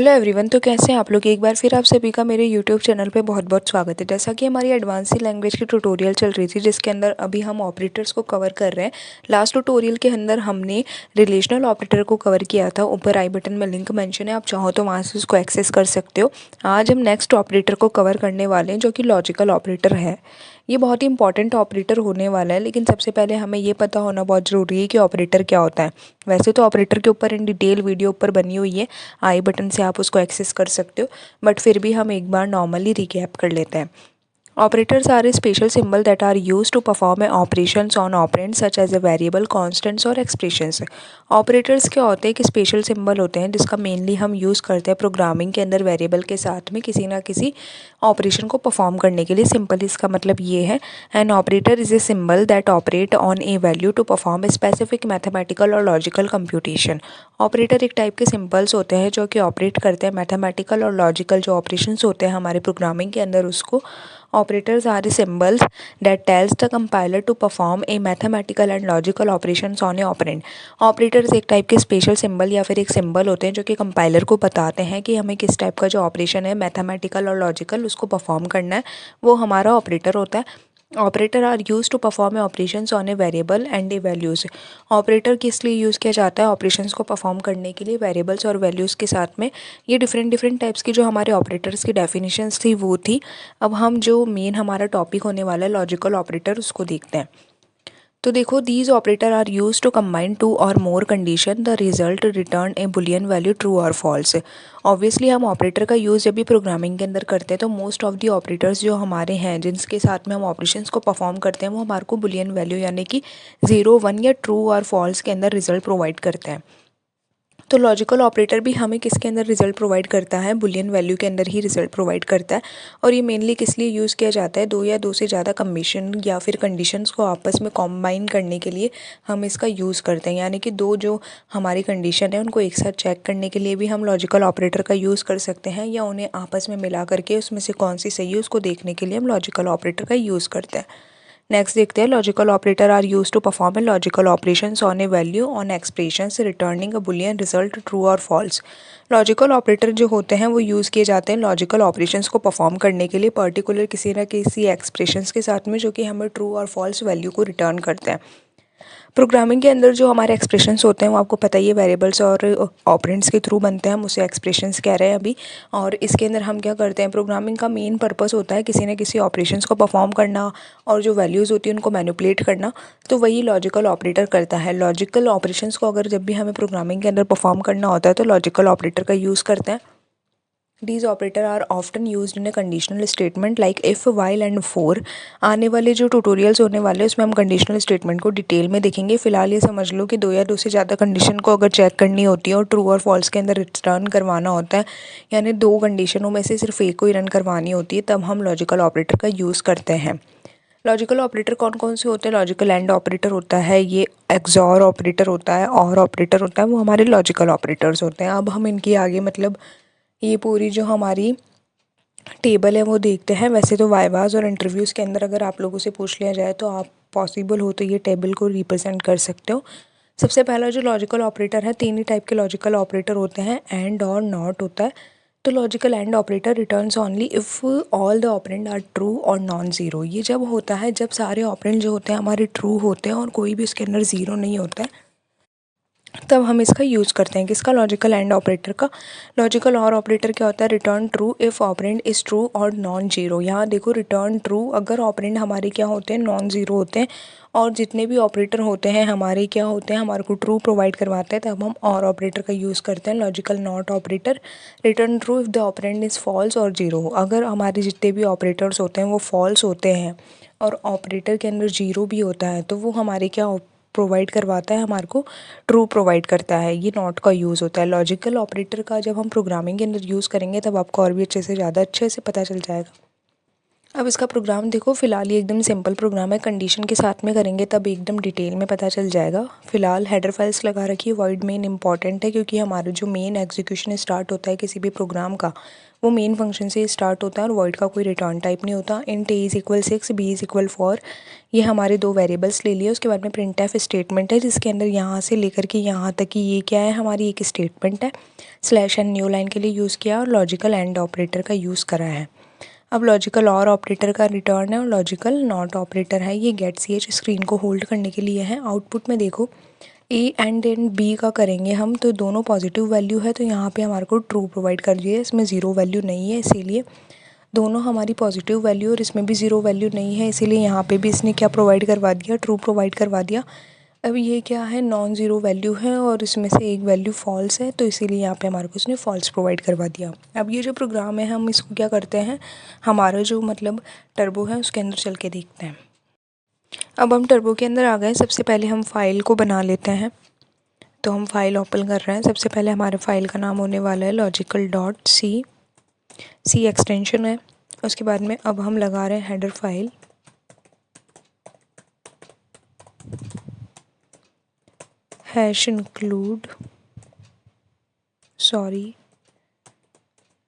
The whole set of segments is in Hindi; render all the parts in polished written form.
Hello everyone. तो कैसे हैं आप लोग। एक बार फिर आप सभी का मेरे यूट्यूब चैनल पे बहुत बहुत स्वागत है। जैसा कि हमारी एडवांस लैंग्वेज की ट्यूटोरियल चल रही थी जिसके अंदर अभी हम ऑपरेटर्स को कवर कर रहे हैं। लास्ट ट्यूटोरियल के अंदर हमने रिलेशनल ऑपरेटर को कवर किया था। ऊपर आई बटन में लिंक मेंशन है, आप चाहो तो वहाँ से उसको एक्सेस कर सकते हो। आज हम नेक्स्ट ऑपरेटर को कवर करने वाले हैं जो कि लॉजिकल ऑपरेटर है। ये बहुत ही इंपॉर्टेंट ऑपरेटर होने वाला है, लेकिन सबसे पहले हमें ये पता होना बहुत ज़रूरी है कि ऑपरेटर क्या होता है। वैसे तो ऑपरेटर के ऊपर इन डिटेल वीडियो ऊपर बनी हुई है, आई बटन से आप उसको एक्सेस कर सकते हो, बट फिर भी हम एक बार नॉर्मली रिकैप कर लेते हैं। Operators are a special symbol that are used to perform operations on operands such as a variable, constants और expressions। ऑपरेटर्स क्या होते हैं कि स्पेशल सिंबल होते हैं जिसका मेनली हम यूज़ करते हैं प्रोग्रामिंग के अंदर वेरिएबल के साथ में किसी ना किसी ऑपरेशन को परफॉर्म करने के लिए। सिंपल इसका मतलब ये है, an operator is a symbol that operate on a value to perform a specific mathematical or logical computation. Operator एक टाइप के सिंबल्स होते हैं जो कि ऑपरेट करते हैं मैथमेटिकल और लॉजिकल जो ऑपरेशंस होते हैं हमारे प्रोग्रामिंग के अंदर, उसको Operators are symbols that tells the compiler to perform a mathematical and logical operations on a operand। Operators एक टाइप के स्पेशल सिंबल या फिर एक सिंबल होते हैं जो कि कंपाइलर को बताते हैं कि हमें किस टाइप का जो ऑपरेशन है मैथमेटिकल और लॉजिकल उसको परफॉर्म करना है, वो हमारा ऑपरेटर होता है। Operator are use to perform operations on a variable and a values. Operator किस लिए यूज़ किया जाता है ऑपरेशंस को परफॉर्म करने के लिए, वेरिएबल्स और वैल्यूज़ के साथ में। ये डिफरेंट डिफरेंट टाइप्स की जो हमारे ऑपरेटर्स की डेफिनेशंस थी वो थी। अब हम जो मेन हमारा टॉपिक होने वाला है लॉजिकल ऑपरेटर उसको देखते हैं। तो देखो, these operator are use to combine two or more condition the result return a boolean value true or false. Obviously हम ऑपरेटर का यूज़ जब भी प्रोग्रामिंग के अंदर करते हैं तो मोस्ट ऑफ दी ऑपरेटर्स जो हमारे हैं जिनके साथ में हम ऑपरेशंस को परफॉर्म करते हैं वो हमारे को बुलियन वैल्यू यानी कि 0, 1 या ट्रू और फॉल्स के अंदर रिजल्ट प्रोवाइड करते हैं। तो लॉजिकल ऑपरेटर भी हमें किसके अंदर रिजल्ट प्रोवाइड करता है, बुलियन वैल्यू के अंदर ही रिजल्ट प्रोवाइड करता है। और ये मेनली किस लिए यूज़ किया जाता है, दो या दो से ज़्यादा कम्बिनेशन या फिर कंडीशंस को आपस में कॉम्बाइन करने के लिए हम इसका यूज़ करते हैं। यानी कि दो जो हमारी कंडीशन है उनको एक साथ चेक करने के लिए भी हम लॉजिकल ऑपरेटर का यूज़ कर सकते हैं, या उन्हें आपस में मिला करके उसमें से कौन सी सही है उसको देखने के लिए हम लॉजिकल ऑपरेटर का यूज़ करते हैं। नेक्स्ट देखते हैं, logical operator are use to perform a logical operations on a value on expressions returning a boolean result true or false. Logical operator जो होते हैं वो यूज़ किए जाते हैं लॉजिकल ऑपरेशंस को परफॉर्म करने के लिए, पर्टिकुलर किसी न किसी एक्सप्रेशंस के साथ में जो कि हमें ट्रू और फॉल्स वैल्यू को रिटर्न करते हैं। प्रोग्रामिंग के अंदर जो हमारे एक्सप्रेशंस होते हैं वो आपको पता ही है वेरिएबल्स और ऑपरेंड्स के थ्रू बनते हैं, हम उसे एक्सप्रेशंस कह रहे हैं अभी। और इसके अंदर हम क्या करते हैं, प्रोग्रामिंग का मेन पर्पस होता है किसी न किसी ऑपरेशंस को परफॉर्म करना और जो वैल्यूज़ होती है उनको मैनिपुलेट करना। तो वही लॉजिकल ऑपरेटर करता है। लॉजिकल ऑपरेशंस को अगर जब भी हमें प्रोग्रामिंग के अंदर परफॉर्म करना होता है तो लॉजिकल ऑपरेटर का यूज़ करते हैं। These operator are often used in a conditional statement like if, while and for. आने वाले जो ट्यूटोरियल्स होने वाले हैं उसमें हम कंडीशनल स्टेटमेंट को डिटेल में देखेंगे। फिलहाल ये समझ लो कि दो या दो से ज़्यादा कंडीशन को अगर चेक करनी होती है और ट्रू और फॉल्स के अंदर रिटर्न करवाना होता है, यानी दो कंडीशनों में से सिर्फ एक को ही रन करवानी होती है, तब हम लॉजिकल ऑपरेटर का यूज़ करते हैं। लॉजिकल ऑपरेटर कौन कौन से होते हैं, लॉजिकल एंड ऑपरेटर होता है, ये एक्सॉर ऑपरेटर होता है, और ऑपरेटर होता है, वो हमारे लॉजिकल ऑपरेटर्स होते हैं। अब हम इनकी आगे मतलब ये पूरी जो हमारी टेबल है वो देखते हैं। वैसे तो वाइवाज और इंटरव्यूज़ के अंदर अगर आप लोगों से पूछ लिया जाए तो आप पॉसिबल हो तो ये टेबल को रिप्रेजेंट कर सकते हो। सबसे पहला जो लॉजिकल ऑपरेटर है, तीन ही टाइप के लॉजिकल ऑपरेटर होते हैं, एंड और नॉट होता है। तो logical and operator returns only if all the operand are true or non zero. ये जब होता है जब सारे ऑपरेंड जो होते हैं हमारे ट्रू होते हैं और कोई भी उसके अंदर ज़ीरो नहीं होता है, तब हम इसका यूज़ करते हैं। किसका, लॉजिकल एंड ऑपरेटर का। लॉजिकल और ऑपरेटर क्या होता है, return true if operand is true or non zero. यहाँ देखो, रिटर्न ट्रू अगर ऑपरेंड हमारे क्या होते हैं, नॉन ज़ीरो होते हैं, और जितने भी ऑपरेटर होते हैं हमारे क्या होते हैं, हमारे को ट्रू प्रोवाइड करवाते हैं, तब हम और ऑपरेटर का यूज़ करते हैं। Logical not operator, return true if the operand is false or zero. अगर हमारे जितने भी ऑपरेटर्स होते हैं वो फॉल्स होते हैं और ऑपरेटर के अंदर जीरो भी होता है तो वो हमारे क्या प्रोवाइड करवाता है, हमारे को ट्रू प्रोवाइड करता है। ये नॉट का यूज़ होता है। लॉजिकल ऑपरेटर का जब हम प्रोग्रामिंग के अंदर यूज़ करेंगे तब आपको और भी ज़्यादा अच्छे से पता चल जाएगा। अब इसका प्रोग्राम देखो, फिलहाल ये एकदम सिंपल प्रोग्राम है, कंडीशन के साथ में करेंगे तब एकदम डिटेल में पता चल जाएगा। फिलहाल हेडर फाइल्स लगा रखी है, वॉइड मेन इंपॉर्टेंट है क्योंकि हमारा जो मेन एग्जीक्यूशन स्टार्ट होता है किसी भी प्रोग्राम का वो मेन फंक्शन से स्टार्ट होता है और वॉइड का कोई रिटर्न टाइप नहीं होता। इंट a = 6, b = 4, ये हमारे दो वेरिएबल्स ले लिए। उसके बाद में प्रिंटफ स्टेटमेंट है जिसके अंदर यहाँ से लेकर के यहाँ तक की ये क्या है, हमारी एक स्टेटमेंट है। /n न्यू लाइन के लिए यूज़ किया और लॉजिकल एंड ऑपरेटर का यूज़ करा है। अब लॉजिकल और ऑपरेटर का रिटर्न है और लॉजिकल नॉट ऑपरेटर है। ये गेट ch स्क्रीन को होल्ड करने के लिए है। आउटपुट में देखो ए एंड बी का करेंगे हम तो दोनों पॉजिटिव वैल्यू है, तो यहाँ पे हमारे को ट्रू प्रोवाइड कर दिया है। इसमें ज़ीरो वैल्यू नहीं है, इसीलिए दोनों हमारी पॉजिटिव वैल्यू और इसमें भी ज़ीरो वैल्यू नहीं है, इसीलिए यहाँ पे भी इसने क्या प्रोवाइड करवा दिया, ट्रू प्रोवाइड करवा दिया। अब ये क्या है, नॉन ज़ीरो वैल्यू है और इसमें से एक वैल्यू फॉल्स है, तो इसीलिए यहाँ पे हमारे को इसने फॉल्स प्रोवाइड करवा दिया। अब ये जो प्रोग्राम है हम इसको क्या करते हैं, हमारा जो मतलब टर्बो है उसके अंदर चल के देखते हैं। अब हम टर्बो के अंदर आ गए। सबसे पहले हम फाइल को बना लेते हैं, तो हम फाइल ओपन कर रहे हैं। सबसे पहले हमारे फाइल का नाम होने वाला है logical.c, सी एक्सटेंशन है। उसके बाद में अब हम लगा रहे हैं हेडर फाइल, #include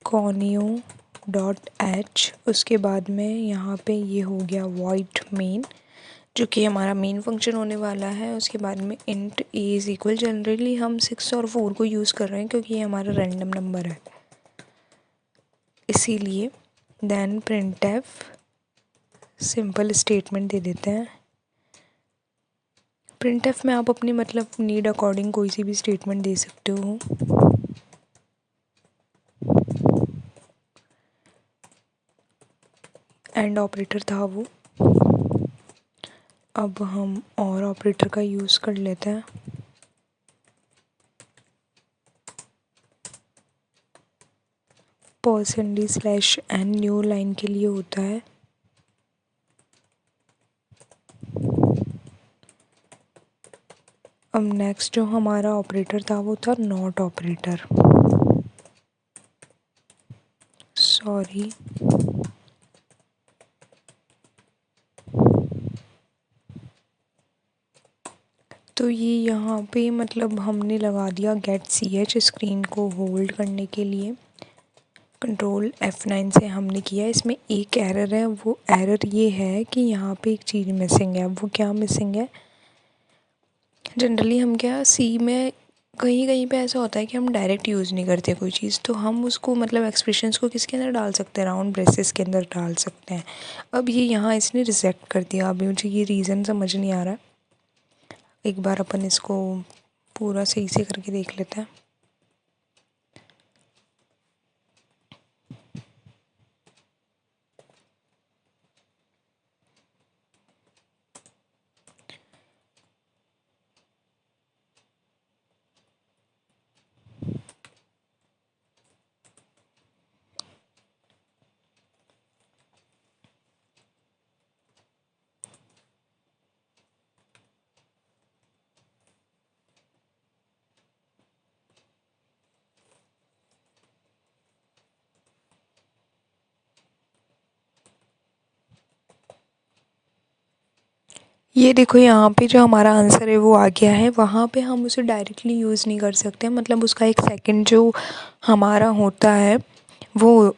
conio.h। उसके बाद में यहाँ पे ये हो गया void main, जो कि हमारा मेन फंक्शन होने वाला है। उसके बाद में इंट a जनरली हम 6 और 4 को यूज़ कर रहे हैं क्योंकि ये हमारा रैंडम नंबर है, इसीलिए देन printf सिंपल स्टेटमेंट दे देते हैं। printf में आप अपनी मतलब नीड अकॉर्डिंग कोई सी भी स्टेटमेंट दे सकते हो। एंड ऑपरेटर था वो। अब हम और ऑपरेटर का यूज़ कर लेते हैं। %n न्यू लाइन के लिए होता है। अब नेक्स्ट जो हमारा ऑपरेटर था वो था नॉट ऑपरेटर, सॉरी तो ये यहाँ पे मतलब हमने लगा दिया गेट ch स्क्रीन को होल्ड करने के लिए। कंट्रोल F9 से हमने किया। इसमें एक एरर है, वो एरर ये है कि यहाँ पे एक चीज़ मिसिंग है। वो क्या मिसिंग है, जनरली हम क्या सी में कहीं कहीं पे ऐसा होता है कि हम डायरेक्ट यूज़ नहीं करते कोई चीज़, तो हम उसको मतलब एक्सप्रेशंस को किसके अंदर डाल सकते हैं, राउंड ब्रेसेस के अंदर डाल सकते हैं। अब ये यहाँ इसने रिजेक्ट कर दिया। अभी मुझे ये रीज़न समझ नहीं आ रहा, एक बार अपन इसको पूरा सही से करके देख लेते हैं। ये देखो यहाँ पे जो हमारा आंसर है वो आ गया है। वहाँ पे हम उसे डायरेक्टली यूज़ नहीं कर सकते, मतलब उसका एक सेकंड जो हमारा होता है वो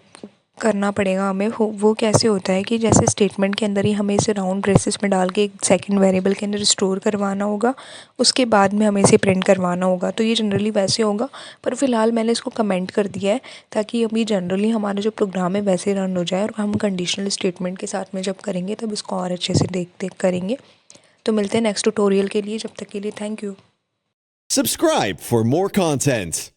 करना पड़ेगा हमें। वो कैसे होता है कि जैसे स्टेटमेंट के अंदर ही हमें इसे राउंड ब्रेसेस में डाल के एक सेकंड वेरिएबल के अंदर स्टोर करवाना होगा, उसके बाद में हमें इसे प्रिंट करवाना होगा। तो ये जनरली वैसे होगा, पर फ़िलहाल मैंने इसको कमेंट कर दिया है ताकि अभी जनरली हमारा जो प्रोग्राम है वैसे रन हो जाए और हम कंडीशनल स्टेटमेंट के साथ में जब करेंगे तब इसको और अच्छे से देख करेंगे। तो मिलते हैं नेक्स्ट ट्यूटोरियल के लिए, जब तक के लिए thank you. Subscribe for more content.